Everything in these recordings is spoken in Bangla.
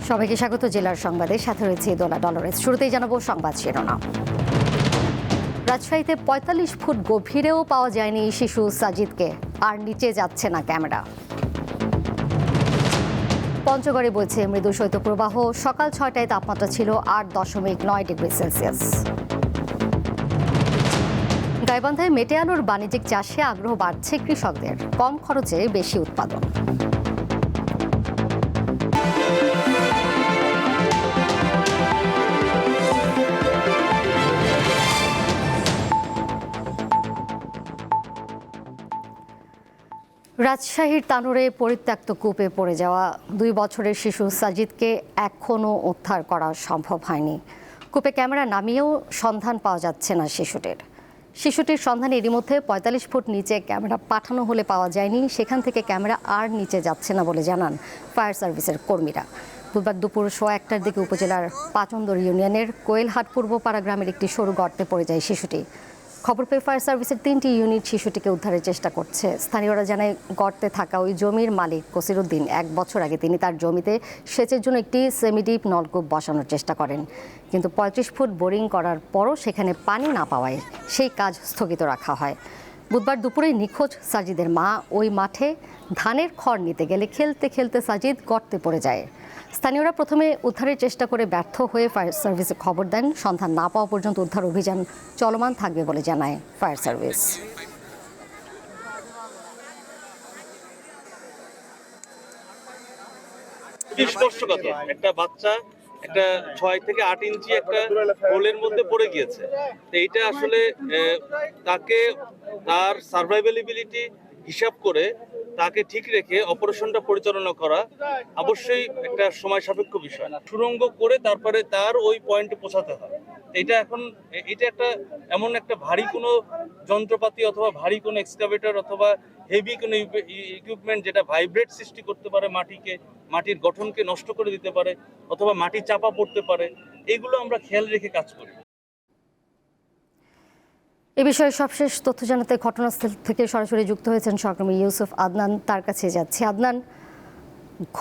সবাইকে স্বাগত। জেলার সংবাদে সাথে রয়েছে দোলা ডলরেস। শুরুতেই জানাবো সংবাদ শিরোনাম। রাজশাহীতে ৪৫ ফুট গভীরেও পাওয়া যায়নি শিশু সাজিদকে, আর নিচে যাচ্ছে না ক্যামেরা। পঞ্চগড়ে বইছে মৃদু শৈত্যপ্রবাহ, সকাল ৬টায় তাপমাত্রা ছিল ৮.৯ ডিগ্রি সেলসিয়াস। গাইবান্ধায় মেটে আলুর বাণিজ্যিক চাষে আগ্রহ বাড়ছে কৃষকদের, কম খরচে বেশি উৎপাদন। রাজশাহীর তানোরে পরিত্যক্ত কূপে পড়ে যাওয়া ২ বছরের শিশু সাজিদকে এখনও উদ্ধার করা সম্ভব হয়নি। কূপে ক্যামেরা নামিয়েও সন্ধান পাওয়া যাচ্ছে না শিশুটির সন্ধানে এরই মধ্যে ৪৫ ফুট নিচে ক্যামেরা পাঠানো হলে পাওয়া যায়নি। সেখান থেকে ক্যামেরা আর নিচে যাচ্ছে না বলে জানান ফায়ার সার্ভিসের কর্মীরা। বুধবার দুপুর ১:১টার দিকে উপজেলার পাচন্দর ইউনিয়নের কোয়েলহাট পূর্বপাড়া গ্রামের একটি সরু গর্তে পড়ে যায় শিশুটি। খবর পেয়ে ফায়ার সার্ভিসের ৩টি ইউনিট শিশুটিকে উদ্ধারের চেষ্টা করছে। স্থানীয়রা জানায়, গর্তে থাকা ওই জমির মালিক কসিরুদ্দিন ১ বছর আগে তিনি তার জমিতে সেচের জন্য একটি সেমিডিপ নলকূপ বসানোর চেষ্টা করেন, কিন্তু ৩৫ ফুট বোরিং করার পরও সেখানে পানি না পাওয়ায় সেই কাজ স্থগিত রাখা হয়। বুধবার দুপুরে নিখোঁজ সাজিদের মা ওই মাঠে ধানের খড় নিতে গেলে খেলতে খেলতে সাজিদ গর্তে পড়ে যায়। স্থানীয়রা প্রথমে উদ্ধারের চেষ্টা করে ব্যর্থ হয়ে ফায়ার সার্ভিসে খবর দেন। সন্ধান না পাওয়া পর্যন্ত উদ্ধার অভিযান চলমান থাকবে বলে জানায় ফায়ার সার্ভিস। স্পর্শকাতর একটা বাচ্চা একটা ৬ থেকে ৮ ইঞ্চি একটা হোলের মধ্যে পড়ে গিয়েছে। তো এইটা আসলে তাকে তার সার্ভাইভেবিলিটি হিসাব করে তাকে ঠিক রেখে অপারেশনটা পরিচালনা করা অবশ্যই একটা সময় সাপেক্ষ বিষয়। সুড়ঙ্গ করে তারপরে তার ওই পয়েন্টে পৌঁছাতে হয়। এটা এখন এটা একটা এমন একটা ভারী কোনো যন্ত্রপাতি অথবা ভারী কোনো এক্সকাভেটর অথবা হেভি কোনো ইকুইপমেন্ট যেটা ভাইব্রেট সৃষ্টি করতে পারে, মাটির গঠনকে নষ্ট করে দিতে পারে অথবা মাটি চাপা পড়তে পারে, এগুলো আমরা খেয়াল রেখে কাজ করি। এ বিষয়ে সবশেষ তথ্য জানাতে ঘটনাস্থল থেকে সরাসরি যুক্ত হয়েছেন সহকর্মী ইউসুফ আদনান। তার কাছে যাচ্ছি। আদনান,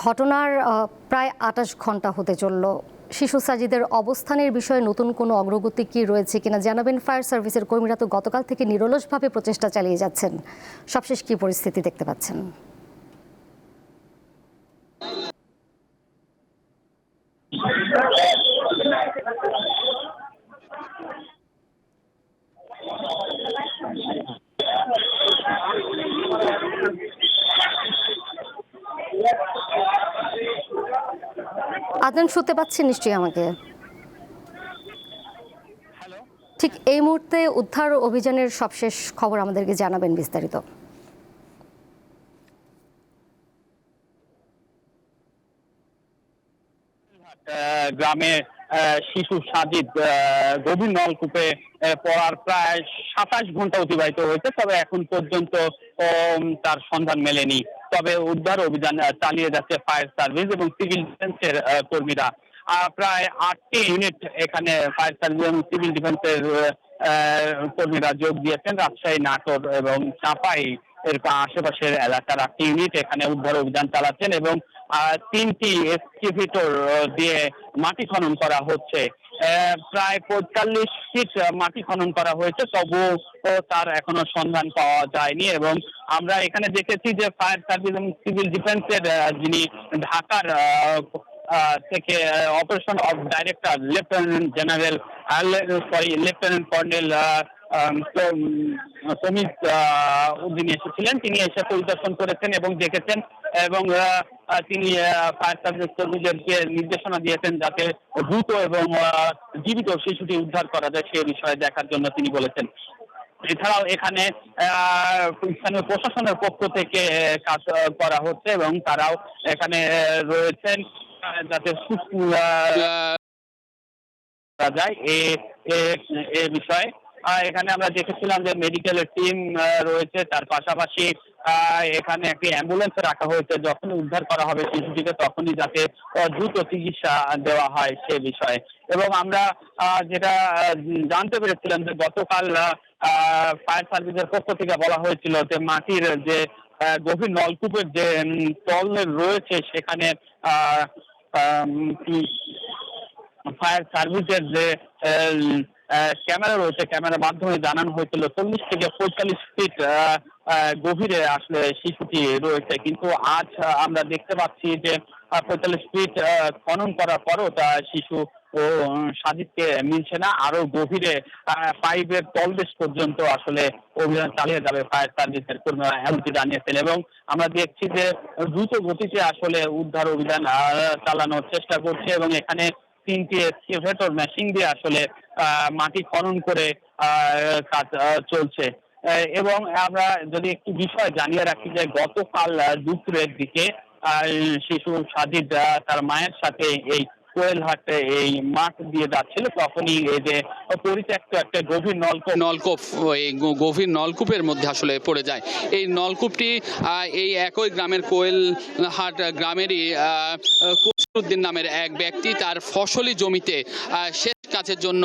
ঘটনার প্রায় ২৮ ঘন্টা হতে চলল। শিশু সাজিদের অবস্থানের বিষয়ে নতুন কোনো অগ্রগতি কি রয়েছে কিনা জানাবেন। ফায়ার সার্ভিসের কর্মীরা তো গতকাল থেকে নিরলসভাবে প্রচেষ্টা চালিয়ে যাচ্ছেন, সবশেষ কি পরিস্থিতি দেখতে পাচ্ছেন? আদনান, শুনতে পাচ্ছেন নিশ্চয়ই আমাকে? ঠিক এই মুহূর্তে উদ্ধার অভিযানের সবশেষ খবর আমাদেরকে জানাবেন বিস্তারিত। গ্রামে শিশু সাজিদ গভীর নলকূপে পড়ার প্রায় ২৭ ঘন্টা অতিবাহিত হয়েছে, তবে এখন পর্যন্ত তার সন্ধান মেলেনি। তবে উদ্ধার অভিযান চালিয়ে যাচ্ছে ফায়ার সার্ভিস এবং সিভিল ডিফেন্সের কর্মীরা। প্রায় ৮টি ইউনিট এখানে ফায়ার সার্ভিস এবং সিভিল ডিফেন্সের কর্মীরা যোগ দিয়েছেন। রাজশাহী, নাটোর এবং চাঁপাই এর আশেপাশের এলাকার ৮টি ইউনিট এখানে উদ্ধার অভিযান চালাচ্ছেন এবং ৩টি এক্সকাভেটর দিয়ে মাটি খনন করা হচ্ছে। প্রায় ৪৫ ফিট মাটি খনন করা হয়েছে, তবুও তার এখনো সন্ধান পাওয়া যায়নি। এবং আমরা এখানে দেখেছি যে ফায়ার সার্ভিস এবং সিভিল ডিফেন্সের যিনি ঢাকার থেকে operation director lieutenant colonel Samit Uddin এসেছিলেন। তিনি এসে পরিদর্শন করেছেন এবং দেখেছেন এবং তিনি ফায়ার সার্ভিস কর্মীদেরকে নির্দেশনা দিয়েছেন যাতে দ্রুত এবং জীবিত শিশুটি উদ্ধার করা যায় সে বিষয়ে দেখার জন্য তিনি বলেছেন। এছাড়াও এখানে স্থানীয় প্রশাসনের পক্ষ থেকে কাজ করা হচ্ছে এবং তারাও এখানে রয়েছেন যাতে যায় এ বিষয়ে। এখানে আমরা দেখেছিলাম যে মেডিকেলের টিম রয়েছে, তার পাশাপাশি এখানে একটি অ্যাম্বুলেন্স রাখা হয়েছে। যখনই উদ্ধার করা হবে শিশুটিকে তখনই যাতে দ্রুত চিকিৎসা দেওয়া হয় সে বিষয়ে। এবং আমরা যেটা জানতে পেরেছিলাম যে গতকাল ফায়ার সার্ভিসের পক্ষ থেকে বলা হয়েছিল যে মাটির যে গভীর নলকূপের যে তল রয়েছে সেখানে ফায়ার সার্ভিসের যে ক্যামেরা রয়েছে, ক্যামেরার মাধ্যমে জানানো হয়েছিল 40 থেকে 45 ফিট গভীরে আসলে শিশুটি রয়েছে, কিন্তু আজ আমরা দেখতে পাচ্ছি যে 45 ফিট খনন করার পরও তা শিশু ও সাজিদকে মিলছে না। আরো গভীরে পাইপের তলদেশ পর্যন্ত আসলে অভিযান চালিয়ে যাবে ফায়ার সার্ভিসের কর্মীরা এমনটি জানিয়েছেন, এবং আমরা দেখছি যে দ্রুত গতিতে আসলে উদ্ধার অভিযান চালানোর চেষ্টা করছে, এবং এখানে 3টি এক্সকেভেটর মেশিন দিয়ে আসলে মাটি খনন করে কাজ চলছে। এবং আমরা যদি একটু বিষয় জানিয়ে রাখি যে গতকাল দুপুরের দিকে শিশু সাজিদ তার মায়ের সাথে এই কোয়েলহাটে এই মাঠ দিয়ে যাচ্ছিল, তখনই এই যে পরিত্যক্ত একটা গভীর নলকূপ এই গভীর নলকূপের মধ্যে আসলে পড়ে যায়। এই নলকূপটি এই একই গ্রামের কোয়েলহাট গ্রামেরই কোসরুদ্দিন নামের এক ব্যক্তি তার ফসলি জমিতে সেচ কাজের জন্য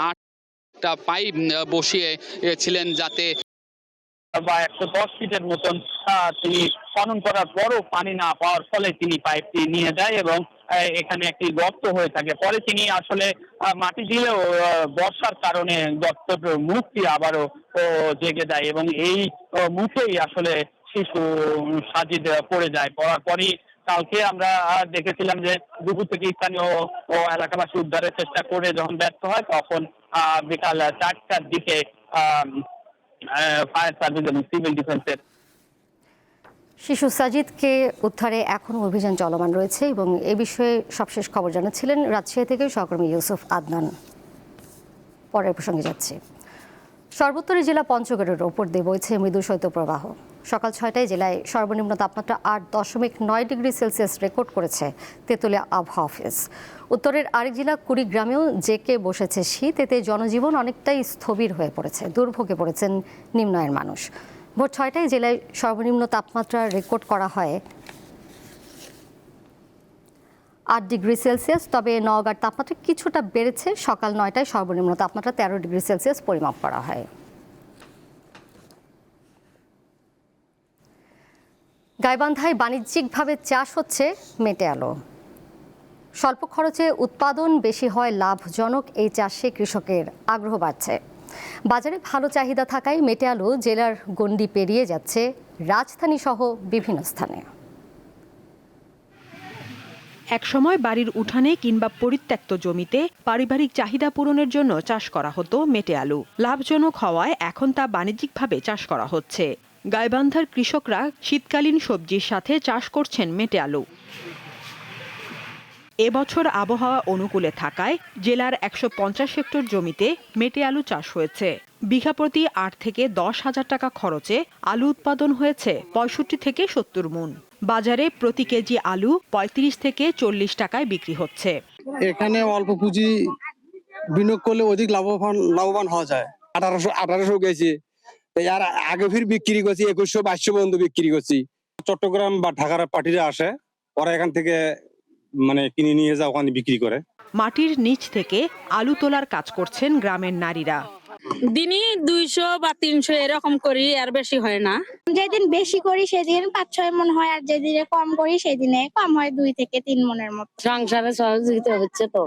আটটা পাইপ বসিয়েছিলেন, যাতে বা 110 ফিটের মতন তিনি খনন করার পরও পানি না পাওয়ার ফলে তিনি পাইপটি নিয়ে যায় এবং এখানে একটি গর্ত হয়ে থাকে। পরে তিনি আসলে মাটি দিলেও বর্ষার কারণে গর্তের মুখটি আবারও জেগে যায় এবং এই মুখেই আসলে শিশু সাজিদ পড়ে যায়। পড়ার পরই কালকে আমরা দেখেছিলাম যে দুপুর থেকে স্থানীয় এলাকাবাসী উদ্ধারের চেষ্টা করে যখন ব্যর্থ হয়, তখন বিকাল 4টার দিকে ফায়ার সার্ভিস এবং সিভিল ডিফেন্সের শিশু সাজিদকে উদ্ধারে এখনও অভিযান চলমান রয়েছে এবং এ বিষয়ে সবশেষ খবর জানাচ্ছিলেন রাজশাহী থেকে সহকর্মী ইউসুফ আদনান। পরের প্রসঙ্গে যাচ্ছি। সর্বোত্তরে জেলা পঞ্চগড়ের ওপর দিয়ে বইছে মৃদু শৈত্যপ্রবাহ। সকাল 6টায় জেলায় সর্বনিম্ন তাপমাত্রা 8.9 ডিগ্রি সেলসিয়াস রেকর্ড করেছে তেঁতুলিয়া আবহাওয়া অফিস। উত্তরের আরেক জেলা কুড়িগ্রামেও জেঁকে বসেছে শীত। এতে জনজীবন অনেকটাই স্থবির হয়ে পড়েছে, দুর্ভোগে পড়েছেন নিম্ন আয়ের মানুষ। ভোর 6টায় জেলায় সর্বনিম্ন তাপমাত্রা রেকর্ড করা হয় 8 ডিগ্রি সেলসিয়াস। তবে নওগাঁর তাপমাত্রা কিছুটা বেড়েছে। সকাল 9টায় সর্বনিম্ন তাপমাত্রা 13 ডিগ্রি সেলসিয়াস পরিমাপ করা হয়। গাইবান্ধায় বাণিজ্যিকভাবে চাষ হচ্ছে মেটে আলু। স্বল্প খরচে উৎপাদন বেশি হয় লাভজনক এই চাষে কৃষকের আগ্রহ বাড়ছে। বাজারে ভালো চাহিদা থাকায় মেটে আলু জেলার গণ্ডি পেরিয়ে যাচ্ছে রাজধানী সহ বিভিন্ন স্থানে। একসময় বাড়ির উঠানে কিংবা পরিত্যক্ত জমিতে পারিবারিক চাহিদা পূরণের জন্য চাষ করা হতো মেটে আলু। লাভজনক হওয়ায় এখন তা বাণিজ্যিকভাবে চাষ করা হচ্ছে। গাইবান্ধার কৃষকরা শীতকালীন সবজির সাথে চাষ করছেন মেটে আলু। এবছর আবহাওয়া অনুকূলে থাকায় জেলার 150 হেক্টর জমিতে মেটে আলু চাষ হয়েছে। বিঘা প্রতি 8 থেকে 10 হাজার টাকা খরচে আলু উৎপাদন হয়েছে 65 থেকে 70 মণ। বাজারে প্রতি কেজি আলু 35 থেকে 40 টাকায় বিক্রি হচ্ছে। এখানে অল্প পুঁজি বিনিয়োগ করলে অধিক লাভবান হওয়া যায়। 1800 গেছি, আর আগে ফির বিক্রি করছি 2100-2200 পর্যন্ত বিক্রি করছি। চট্টগ্রাম বা ঢাকার পার্টিরা আসে, ওরা এখান থেকে কিনে নিয়ে যায়, ওখানে বিক্রি করে। মাটির নিচ থেকে আলু তোলার কাজ করছেন গ্রামের নারীরা। দিনে 200 বা 300 এরকম করি, আর বেশি হয় না। যেদিন বেশি করি সেদিন 5-6 মণ হয়, আর যেদিনে কম করি সেদিনে কম হয় 2 থেকে 3 মণের মতো। সংসারে সহযোগিতা হচ্ছে তো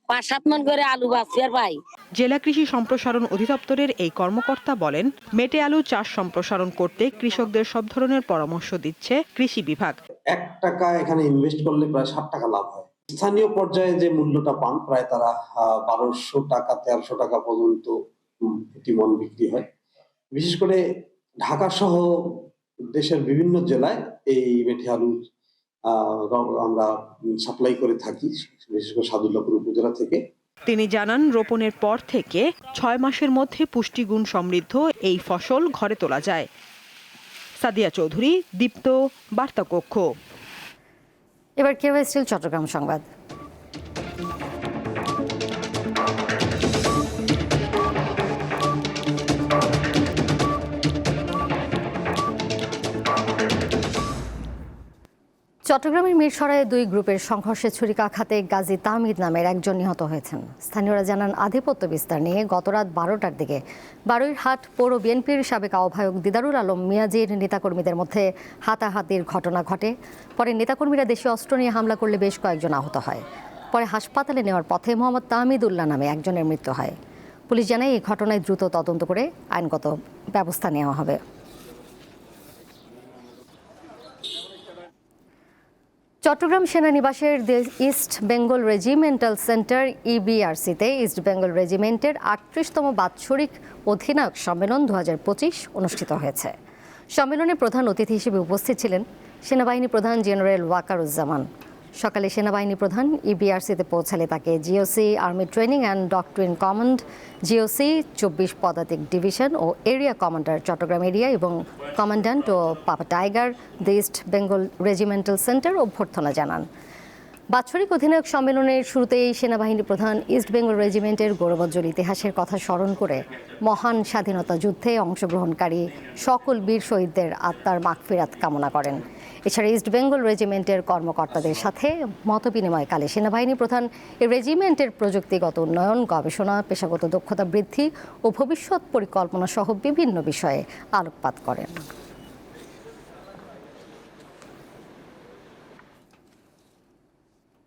5-7 মণ করে আলু বাঁচি আর পাই। জেলা কৃষি সম্প্রসারণ অধিদপ্তরের এই কর্মকর্তা বলেন, মেটে আলু চাষ সম্প্রসারণ করতে কৃষকদের সব ধরনের পরামর্শ দিচ্ছে কৃষি বিভাগ। 1 টাকা এখানে ইনভেস্ট করলে প্রায় 60 টাকা লাভ হয়। স্থানীয় পর্যায়ে যে মূল্যটা পান প্রায় তারা 1200 টাকা 1300 টাকা পর্যন্ত প্রতি মণ বিক্রি হয়। বিশেষ করে ঢাকা সহ দেশের বিভিন্ন জেলায় এই মেটে আলু আমরা সাপ্লাই করে থাকি, বিশেষ করে সাদুল্লাপুর উপজেলা থেকে। তিনি জানান, রোপণের পর থেকে 6 মাসের মধ্যে পুষ্টিগুণ সমৃদ্ধ এই ফসল ঘরে তোলা যায়। সাদিয়া চৌধুরী, দীপ্ত, বার্তা কক্ষ। এবার কেওয়াই স্টিল চট্টগ্রাম সংবাদ। চট্টগ্রামের মিরসরাইয়ে দুই গ্রুপের সংঘর্ষে ছুরিকাঘাতে গাজী তাহমিদ নামের একজন নিহত হয়েছেন। স্থানীয়রা জানান, আধিপত্য বিস্তার নিয়ে গতরাত 12টার দিকে বারুইরহাট পৌর বিএনপির সাবেক আহ্বায়ক দিদারুল আলম মিয়াজির নেতাকর্মীদের মধ্যে হাতাহাতির ঘটনা ঘটে। পরে নেতাকর্মীরা দেশীয় অস্ত্র নিয়ে হামলা করলে বেশ কয়েকজন আহত হয়। পরে হাসপাতালে নেওয়ার পথে মোহাম্মদ তাহমিদুল্লাহ নামে একজনের মৃত্যু হয়। পুলিশ জানায় এই ঘটনায় দ্রুত তদন্ত করে আইনগত ব্যবস্থা নেওয়া হবে। চট্টগ্রাম সেনানিবাসের ইস্ট বেঙ্গল রেজিমেন্টাল সেন্টার ইবিআরসিতে ইস্ট বেঙ্গল রেজিমেন্টের 38তম বাৎসরিক অধিনায়ক সম্মেলন 2025 অনুষ্ঠিত হয়েছে। সম্মেলনে প্রধান অতিথি হিসেবে উপস্থিত ছিলেন সেনাবাহিনী প্রধান জেনারেল ওয়াকারুজ্জামান। সকালে সেনাবাহিনী প্রধান ইবিআরসিতে পৌঁছালে তাকে GOC army training and doctrine command, GOC 24 পদাতিক ডিভিশন ও এরিয়া কমান্ডার চট্টগ্রাম এরিয়া এবং কমান্ড্যান্ট ও papa tiger the East Bengal regimental centre অভ্যর্থনা জানান। বাৎসরিক অধিনায়ক সম্মেলনের শুরুতেই সেনাবাহিনী প্রধান ইস্ট বেঙ্গল রেজিমেন্টের গৌরবোজ্জ্বল ইতিহাসের কথা স্মরণ করে মহান স্বাধীনতা যুদ্ধে অংশগ্রহণকারী সকল বীর শহীদদের আত্মার মাগফিরাত কামনা করেন। এছাড়া ইস্ট বেঙ্গল রেজিমেন্টের কর্মকর্তাদের সাথে মতবিনিময়কালে সেনাবাহিনী প্রধান এই রেজিমেন্টের প্রযুক্তিগত উন্নয়ন, গবেষণা, পেশাগত দক্ষতা বৃদ্ধি ও ভবিষ্যৎ পরিকল্পনা সহ বিভিন্ন বিষয়ে আলোকপাত করেন।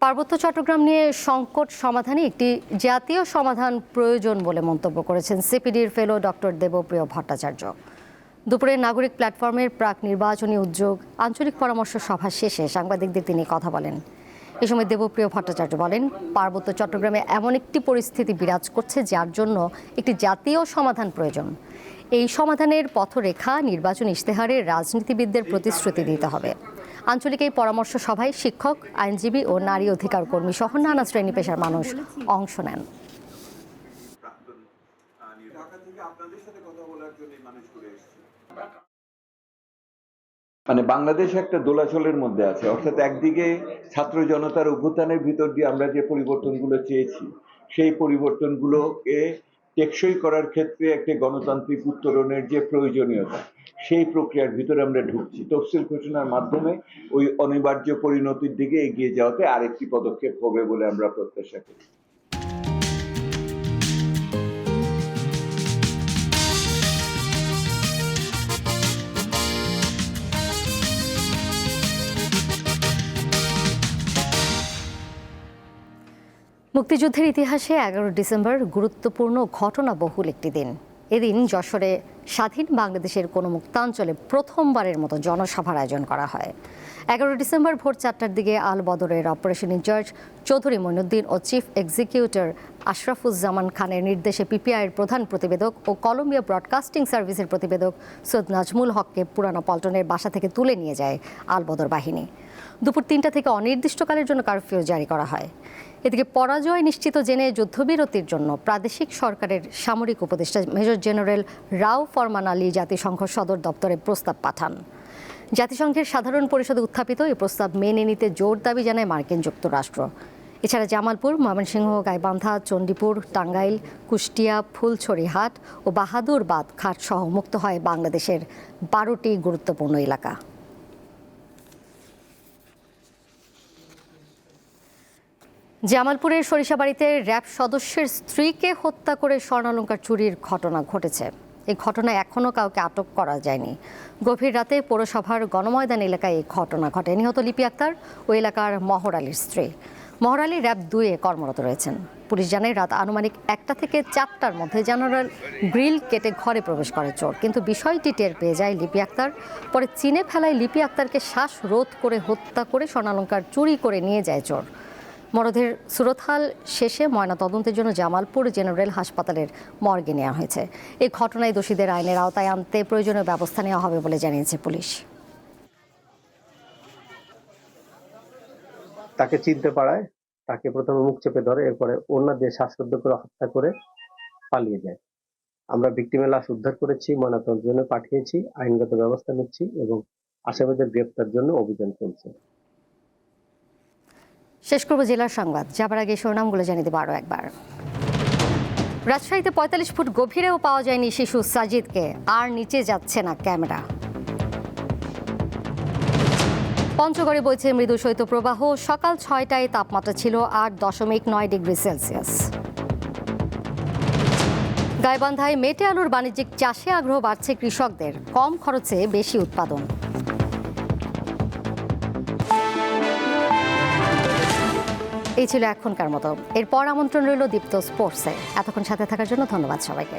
পার্বত্য চট্টগ্রাম নিয়ে সংকট সমাধানে একটি জাতীয় সমাধান প্রয়োজন বলে মন্তব্য করেছেন সিপিডির ফেলো ডক্টর দেবপ্রিয় ভট্টাচার্য। দুপুরে নাগরিক প্ল্যাটফর্মের প্রাক নির্বাচনী উদ্যোগ আঞ্চলিক পরামর্শ সভা শেষে সাংবাদিকদের তিনি কথা বলেন। এ সময় দেবপ্রিয় ভট্টাচার্য বলেন, পার্বত্য চট্টগ্রামে এমন একটি পরিস্থিতি বিরাজ করছে যার জন্য একটি জাতীয় সমাধান প্রয়োজন। এই সমাধানের পথরেখা নির্বাচনী ইশতেহারে রাজনীতিবিদদের প্রতিশ্রুতি দিতে হবে। আঞ্চলিক এই পরামর্শ সভায় শিক্ষক, আইনজীবী ও নারী অধিকার কর্মী সহ নানা শ্রেণী পেশার মানুষ অংশ নেন। মানে বাংলাদেশ একটা দোলাচলের মধ্যে আছে, অর্থাৎ একদিকে ছাত্র জনতার অভ্যুত্থানের ভিতর দিয়ে আমরা যে পরিবর্তনগুলো চেয়েছি সেই পরিবর্তনগুলোকে টেকসই করার ক্ষেত্রে একটা গণতান্ত্রিক উত্তরণের যে প্রয়োজনীয়তা সেই প্রক্রিয়ার ভিতরে আমরা ঢুকছি। তফসিল ঘোষণার মাধ্যমে ওই অনিবার্য পরিণতির দিকে এগিয়ে যাওয়াতে আরেকটি পদক্ষেপ হবে বলে আমরা প্রত্যাশা করি। মুক্তিযুদ্ধের ইতিহাসে 11 ডিসেম্বর গুরুত্বপূর্ণ ঘটনাবহুল একটি দিন। এদিন যশোরে স্বাধীন বাংলাদেশের কোনো মুক্তাঞ্চলে প্রথমবারের মতো জনসভার আয়োজন করা হয়। 11 ডিসেম্বর ভোর 4টার দিকে আল বদরের অপারেশন ইনচার্জ চৌধুরী মইনুদ্দিন ও চিফ এক্সিকিউটিভ আশরাফুজ্জামান খানের নির্দেশে পিপিআইয়ের প্রধান প্রতিবেদক ও কলম্বিয়া ব্রডকাস্টিং সার্ভিসের প্রতিবেদক সৈয়দ নাজমুল হককে পুরানো পল্টনের বাসা থেকে তুলে নিয়ে যায় আল বদর বাহিনী। দুপুর 3টা থেকে অনির্দিষ্টকালের জন্য কারফিউ জারি করা হয়। এদিকে পরাজয় নিশ্চিত জেনে যুদ্ধবিরতির জন্য প্রাদেশিক সরকারের সামরিক উপদেষ্টা মেজর জেনারেল রাও ফরমান আলী জাতিসংঘ সদর দপ্তরে প্রস্তাব পাঠান। জাতিসংঘের সাধারণ পরিষদে উত্থাপিত এই প্রস্তাব মেনে নিতে জোর দাবি জানায় মার্কিন যুক্তরাষ্ট্র। এছাড়া জামালপুর, ময়মনসিংহ, গাইবান্ধা, চণ্ডীপুর, টাঙ্গাইল, কুষ্টিয়া, ফুলছড়িহাট ও বাহাদুরবাদ ঘাট সহ মুক্ত হয় বাংলাদেশের 12টি গুরুত্বপূর্ণ এলাকা। জামালপুরের সরিষাবাড়িতে র্যাব সদস্যের স্ত্রীকে হত্যা করে স্বর্ণালংকার চুরির ঘটনা ঘটেছে। এই ঘটনায় এখনও কাউকে আটক করা যায়নি। গভীর রাতে পৌরসভার গণময়দান এলাকায় এই ঘটনা ঘটে। নিহত লিপি আক্তার ও এলাকার মহর আলীর স্ত্রী। মহর আলী র্যাব 2-এ কর্মরত রয়েছেন। পুলিশ জানায় রাত আনুমানিক 1টা থেকে 4টার মধ্যে জেনারেল গ্রিল কেটে ঘরে প্রবেশ করে চোর, কিন্তু বিষয়টি টের পেয়ে যায় লিপি আক্তার। পরে চিনে ফেলায় লিপি আক্তারকে শ্বাসরোধ করে হত্যা করে স্বর্ণালংকার চুরি করে নিয়ে যায় চোর। মরদেহের সুরতহাল শেষে ময়নাতদন্তের জন্য জামালপুর জেনারেল হাসপাতালের মর্গে নেওয়া হয়েছে। এই ঘটনায় দোষীদের আইনের আওতায় আনতে প্রয়োজনীয় ব্যবস্থা নেওয়া হবে বলে জানিয়েছে পুলিশ। তাকে চিনতে পারায় তাকে প্রথমে মুখ চেপে ধরে, এরপরে ওড়না দিয়ে শ্বাসরোধ করে হত্যা করে পালিয়ে যায়। আমরা ভিকটিমের লাশ উদ্ধার করেছি, ময়নাতদন্তের জন্য পাঠিয়েছি, আইনগত ব্যবস্থা নিচ্ছি এবং আসামিদের গ্রেপ্তার জন্য অভিযান চলছে। শেষ করব জেলার সংবাদ, যাবার আগে শিরোনামগুলো জানিয়ে দেব আরও একবার। রাজশাহীতে 45 ফুট গভীরেও পাওয়া যায়নি শিশু সাজিদকে, আর নিচে যাচ্ছে না ক্যামেরা। পঞ্চগড়ে বইছে মৃদু শৈত্যপ্রবাহ, সকাল 6টায় তাপমাত্রা ছিল 8.9 ডিগ্রি সেলসিয়াস। গাইবান্ধায় মেটে আলুর বাণিজ্যিক চাষে আগ্রহ বাড়ছে কৃষকদের, কম খরচে বেশি উৎপাদন। এই ছিল এখনকার মতো। এরপর আমন্ত্রণ রইল দীপ্ত স্পোর্টসে। এতক্ষণ সাথে থাকার জন্য ধন্যবাদ সবাইকে।